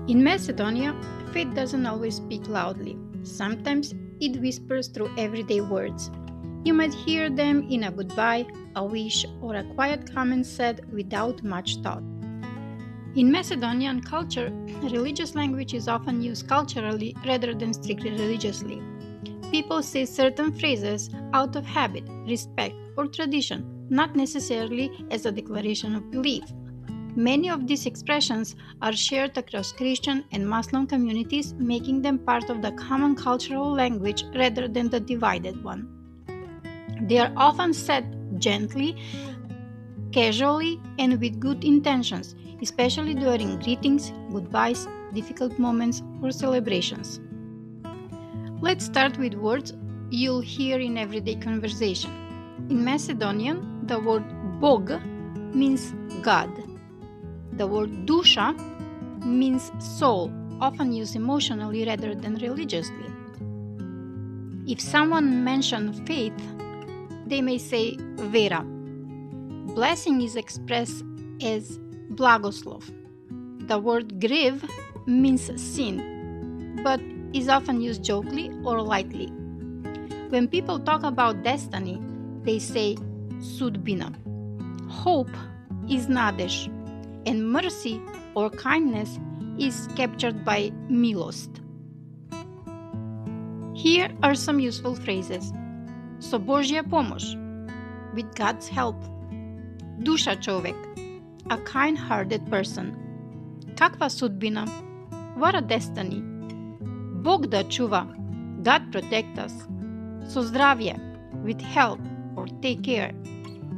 In Macedonia, faith doesn't always speak loudly. Sometimes it whispers through everyday words. You might hear them in a goodbye, a wish, or a quiet comment said without much thought. In Macedonian culture, religious language is often used culturally rather than strictly religiously. People say certain phrases out of habit, respect, or tradition, not necessarily as a declaration of belief. Many of these expressions are shared across Christian and Muslim communities, making them part of the common cultural language rather than the divided one. They are often said gently, casually, and with good intentions, especially during greetings, goodbyes, difficult moments, or celebrations. Let's start with words you'll hear in everyday conversation. In Macedonian, the word Bog means God. The word dusha means soul, often used emotionally rather than religiously. If someone mentions faith, they may say vera. Blessing is expressed as blagoslov. The word grieve means sin, but is often used jokingly or lightly. When people talk about destiny, they say sudbina. Hope is nadesh, and mercy or kindness is captured by milost. Here are some useful phrases. So Božja pomoć, with God's help. Duša čovek, a kind-hearted person. Kakva sudbina, what a destiny. Bog da čuva, God protect us. So zdravje, with help or take care.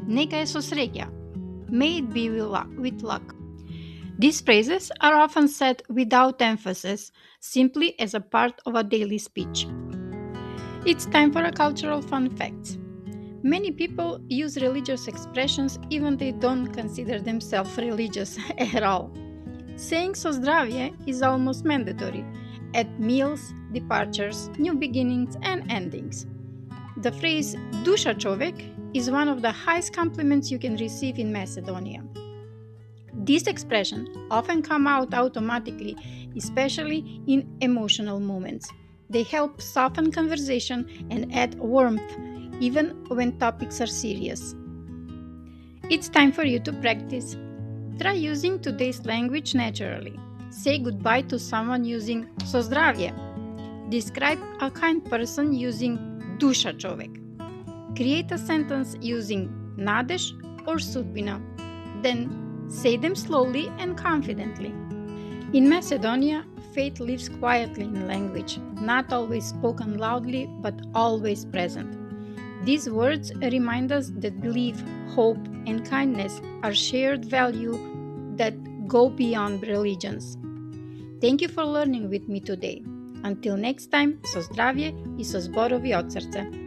Neka je so sreća, may it be with luck. These phrases are often said without emphasis, simply as a part of a daily speech. It's time for a cultural fun fact. Many people use religious expressions even they don't consider themselves religious at all. Saying so zdravje is almost mandatory at meals, departures, new beginnings, and endings. The phrase duša čovek is one of the highest compliments you can receive in Macedonia. These expressions often come out automatically, especially in emotional moments. They help soften conversation and add warmth even when topics are serious. It's time for you to practice. Try using today's language naturally. Say goodbye to someone using so zdravje. Describe a kind person using duša čovek. Create a sentence using nadeš or sudbina. Then say them slowly and confidently. In Macedonia, faith lives quietly in language, not always spoken loudly, but always present. These words remind us that belief, hope, and kindness are shared values that go beyond religions. Thank you for learning with me today. Until next time, so zdravje I so zborovi od srce.